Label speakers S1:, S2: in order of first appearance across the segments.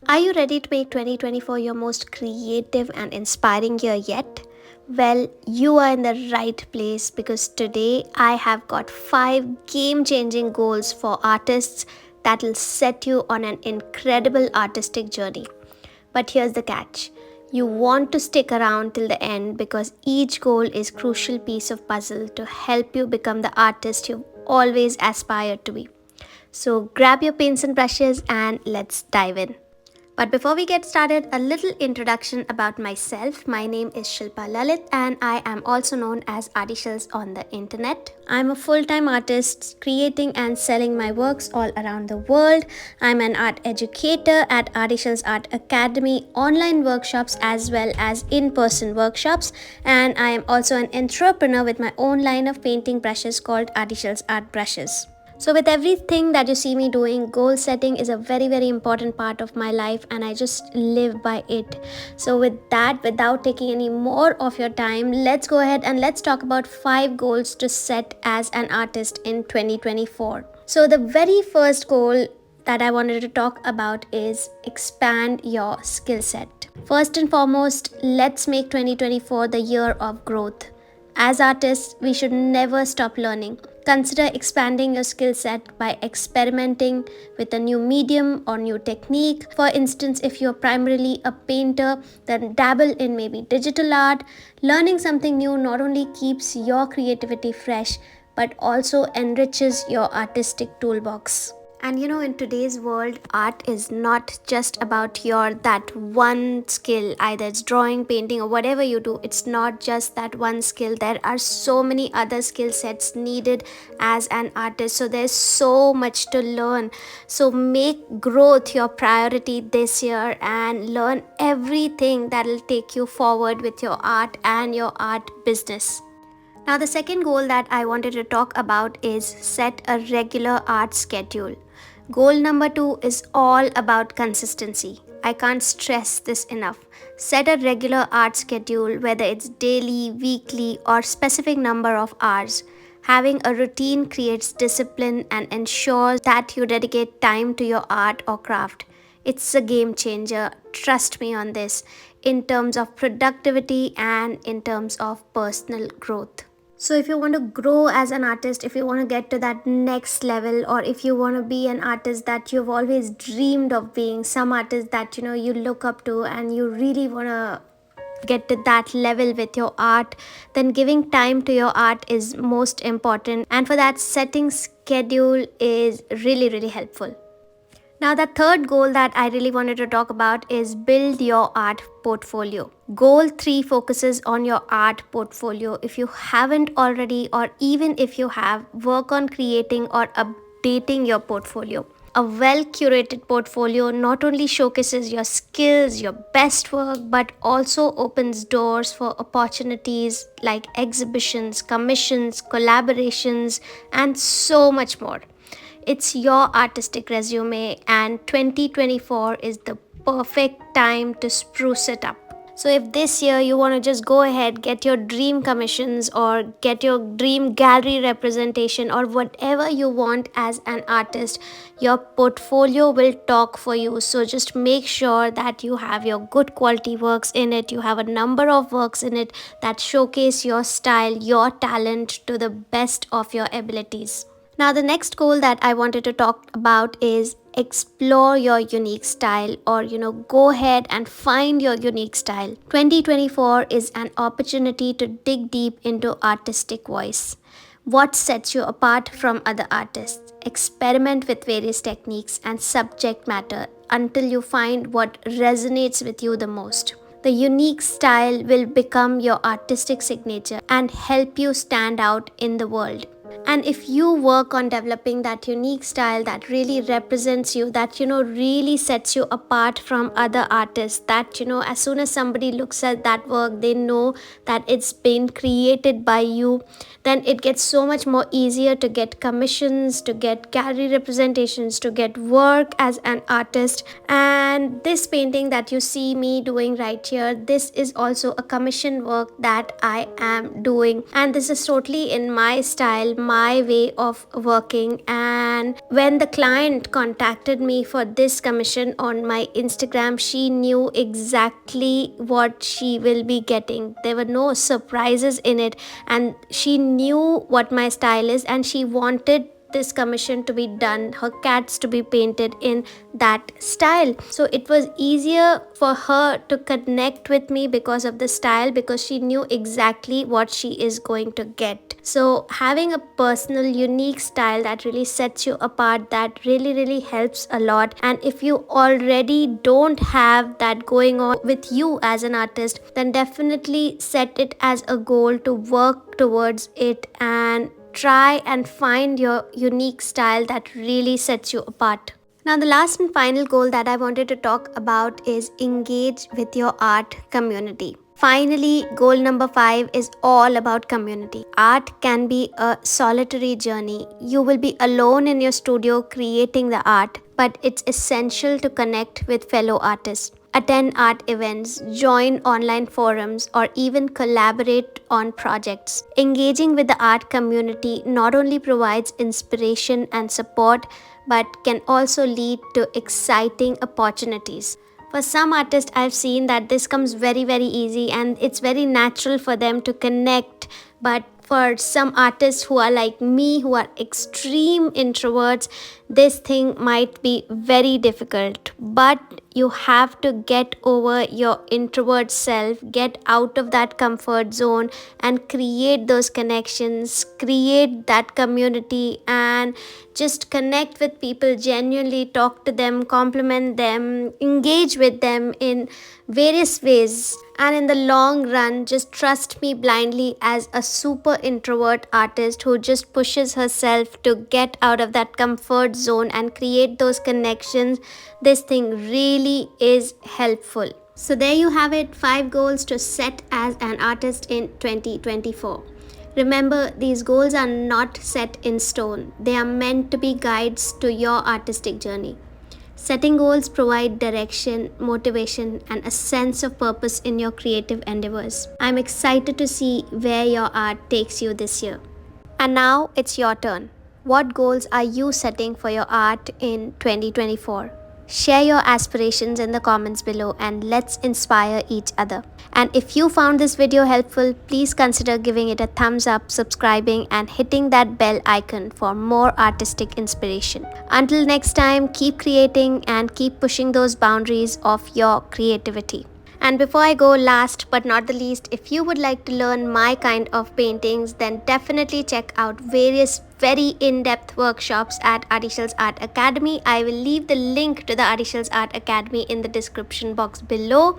S1: Are you ready to make 2024 your most creative and inspiring year yet? Well, you are in the right place because today I have got 5 game changing goals for artists that will set you on an incredible artistic journey. But here's the catch. You want to stick around till the end because each goal is crucial piece of puzzle to help you become the artist you've always aspired to be. So grab your paints and brushes and let's dive in. But before we get started, a little introduction about myself. My name is Shilpa Lalit and I am also known as Artyshils on the internet. I'm a full-time artist creating and selling my works all around the world. I'm an art educator at Artyshils Art Academy, online workshops as well as in-person workshops, and I am also an entrepreneur with my own line of painting brushes called Artyshils Art Brushes. So, with everything that you see me doing, goal setting is a very important part of my life, and I just live by it. So, with that, without taking any more of your time, let's go ahead and let's talk about 5 goals to set as an artist in 2024. So, the very first goal that I wanted to talk about is expand your skill set. First and foremost, let's make 2024 the year of growth. As artists, we should never stop learning. Consider expanding your skill set by experimenting with a new medium or new technique. For instance, if you're primarily a painter, then dabble in maybe digital art. Learning something new not only keeps your creativity fresh, but also enriches your artistic toolbox. And in today's world, art is not just about your that one skill, either it's drawing, painting, or whatever you do. It's not just that one skill. There are so many other skill sets needed as an artist. So there's so much to learn. So make growth your priority this year and learn everything that will take you forward with your art and your art business. Now, the second goal that I wanted to talk about is set a regular art schedule. Goal number 2 is all about consistency. I can't stress this enough. Set a regular art schedule, whether it's daily, weekly, or specific number of hours. Having a routine creates discipline and ensures that you dedicate time to your art or craft. It's a game changer, trust me on this, in terms of productivity and in terms of personal growth. So, if you want to grow as an artist, if you want to get to that next level, or if you want to be an artist that you've always dreamed of being, some artist that you look up to and you really want to get to that level with your art, then giving time to your art is most important. And for that, setting schedule is really helpful. Now, the third goal that I really wanted to talk about is build your art portfolio. Goal 3 focuses on your art portfolio. If you haven't already, or even if you have, work on creating or updating your portfolio. A well curated portfolio not only showcases your skills, your best work, but also opens doors for opportunities like exhibitions, commissions, collaborations, and so much more. It's your artistic resume, and 2024 is the perfect time to spruce it up. So, if this year you want to just go ahead, get your dream commissions or get your dream gallery representation or whatever you want as an artist, your portfolio will talk for you. So, just make sure that you have your good quality works in it, you have a number of works in it that showcase your style, your talent to the best of your abilities. Now, the next goal that I wanted to talk about is explore your unique style, or go ahead and find your unique style. 2024 is an opportunity to dig deep into artistic voice. What sets you apart from other artists? Experiment with various techniques and subject matter until you find what resonates with you the most. The unique style will become your artistic signature and help you stand out in the world. And if you work on developing that unique style that really represents you, that really sets you apart from other artists, that as soon as somebody looks at that work, they know that it's been created by you, then it gets so much more easier to get commissions, to get gallery representations, to get work as an artist. And this painting that you see me doing right here, this is also a commission work that I am doing, and this is totally in my style, my my way of working. And when the client contacted me for this commission on my Instagram, she knew exactly what she will be getting. There were no surprises in it, and she knew what my style is, and she wanted this commission to be done, her cats to be painted in that style. So it was easier for her to connect with me because of the style, because she knew exactly what she is going to get. So having a personal unique style that really sets you apart, that really helps a lot. And if you already don't have that going on with you as an artist, then definitely set it as a goal to work towards it and try and find your unique style that really sets you apart. Now, the last and final goal that I wanted to talk about is engage with your art community. Finally, goal number 5 is all about community. Art can be a solitary journey. You will be alone in your studio creating the art, but it's essential to connect with fellow artists. Attend art events, join online forums, or even collaborate on projects. Engaging with the art community not only provides inspiration and support, but can also lead to exciting opportunities. For some artists, I've seen that this comes very easy and it's very natural for them to connect. But for some artists who are like me, who are extreme introverts, this thing might be very difficult. But you have to get over your introvert self, get out of that comfort zone and create those connections, create that community, and just connect with people genuinely, talk to them, compliment them, engage with them in various ways. And in the long run, just trust me blindly, as a super introvert artist who just pushes herself to get out of that comfort zone and create those connections, this thing really is helpful. So there you have it, 5 goals to set as an artist in 2024. Remember, these goals are not set in stone. They are meant to be guides to your artistic journey. Setting goals provide direction, motivation, and a sense of purpose in your creative endeavors. I'm excited to see where your art takes you this year. And now it's your turn. What goals are you setting for your art in 2024? Share your aspirations in the comments below and let's inspire each other. And if you found this video helpful, please consider giving it a thumbs up, subscribing, and hitting that bell icon for more artistic inspiration. Until next time, keep creating and keep pushing those boundaries of your creativity. And before I go, last but not the least, if you would like to learn my kind of paintings, then definitely check out various very in-depth workshops at Artyshils Art Academy. I will leave the link to the Artyshils Art Academy in the description box below.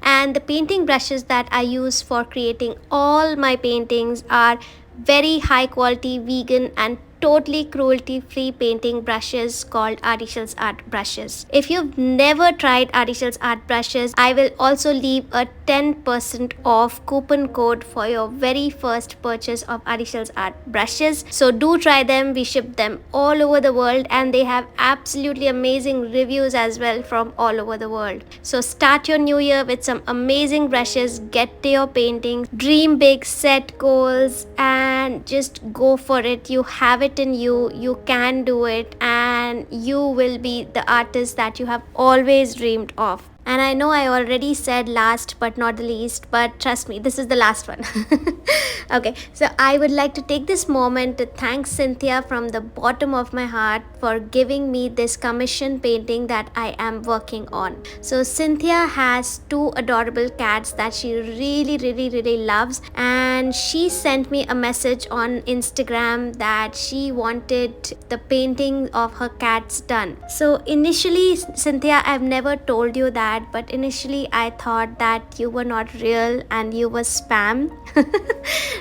S1: And the painting brushes that I use for creating all my paintings are very high quality, vegan, and totally cruelty-free painting brushes called Artyshils Art brushes. If you've never tried Artyshils Art brushes, I will also leave a 10% off coupon code for your very first purchase of Artyshils Art brushes. So do try them. We ship them all over the world and they have absolutely amazing reviews as well from all over the world. So start your new year with some amazing brushes, get to your paintings, dream big, set goals, and just go for it. You have it in you can do it, and you will be the artist that you have always dreamed of. And I know I already said last but not the least, but trust me, this is the last one. Okay, so I would like to take this moment to thank Cynthia from the bottom of my heart for giving me this commission painting that I am working on. So Cynthia has 2 adorable cats that she really loves, and she sent me a message on Instagram that she wanted the painting of her cats done. So initially, Cynthia, I've never told you that, but initially I thought that you were not real and you were spam.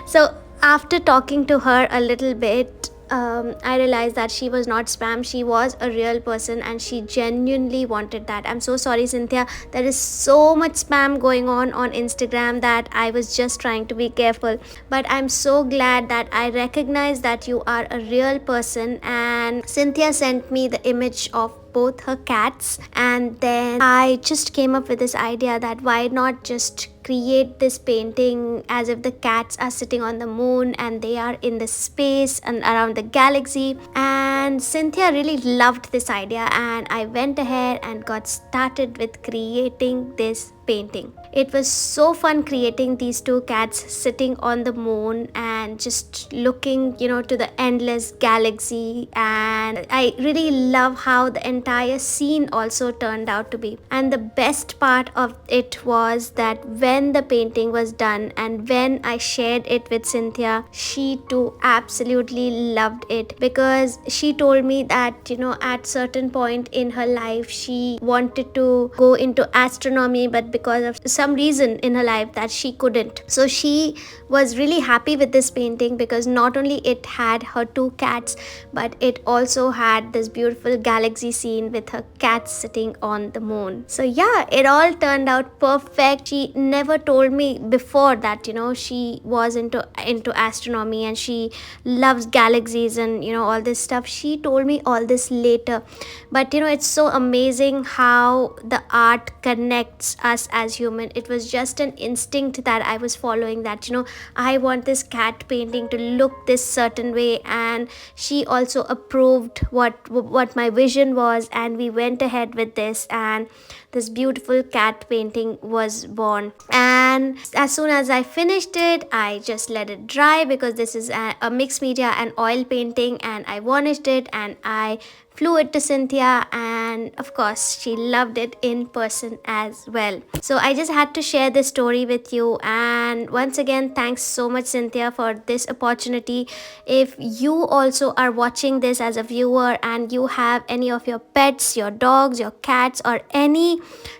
S1: So after talking to her a little bit, I realized that she was not spam. She was a real person and she genuinely wanted that. I'm so sorry, Cynthia. There is so much spam going on Instagram that I was just trying to be careful. But I'm so glad that I recognize that you are a real person, and Cynthia sent me the image of both her cats. And then I just came up with this idea that why not just create this painting as if the cats are sitting on the moon and they are in the space and around the galaxy. And Cynthia really loved this idea, and I went ahead and got started with creating this painting. It was so fun creating these two cats sitting on the moon and just looking, to the endless galaxy. And I really love how the entire scene also turned out to be. And the best part of it was that when the painting was done and when I shared it with Cynthia, she too absolutely loved it, because she told me that, at certain point in her life she wanted to go into astronomy, but because of some reason in her life that she couldn't. So she was really happy with this painting because not only it had her two cats, but it also had this beautiful galaxy scene with her cats sitting on the moon. So yeah, it all turned out perfect. She never told me before that, she was into astronomy and she loves galaxies and all this stuff. She told me all this later. But it's so amazing how the art connects us as human. It was just an instinct that I was following, that I want this cat painting to look this certain way, and she also approved what my vision was, and we went ahead with this, and this beautiful cat painting was born. And as soon as I finished it, I just let it dry, because this is a mixed media and oil painting, and I varnished it and I flew it to Cynthia, and of course she loved it in person as well. So I just had to share this story with you. And once again, thanks so much, Cynthia, for this opportunity. If you also are watching this as a viewer and you have any of your pets, your dogs, your cats, or any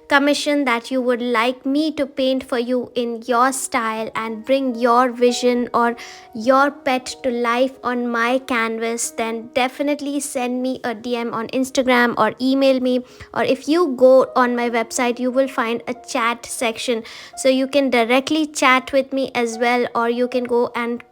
S1: commission that you would like me to paint for you in your style and bring your vision or your pet to life on my canvas, then definitely send me a DM on Instagram or email me. Or if you go on my website, you will find a chat section, so you can directly chat with me as well, or you can go and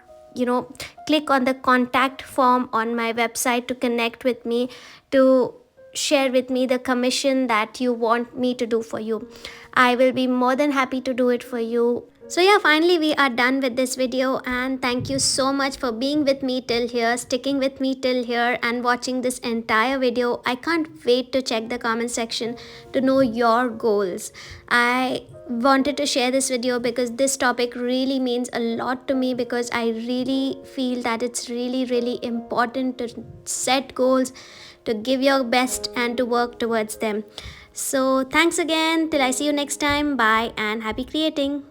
S1: click on the contact form on my website to connect with me, to share with me the commission that you want me to do for you. I will be more than happy to do it for you. So yeah, finally we are done with this video, and thank you so much for being with me till here, sticking with me till here and watching this entire video. I can't wait to check the comment section to know your goals. I wanted to share this video because this topic really means a lot to me, because I really feel that it's really important to set goals, to give your best and to work towards them. So thanks again. Till I see you next time. Bye and happy creating.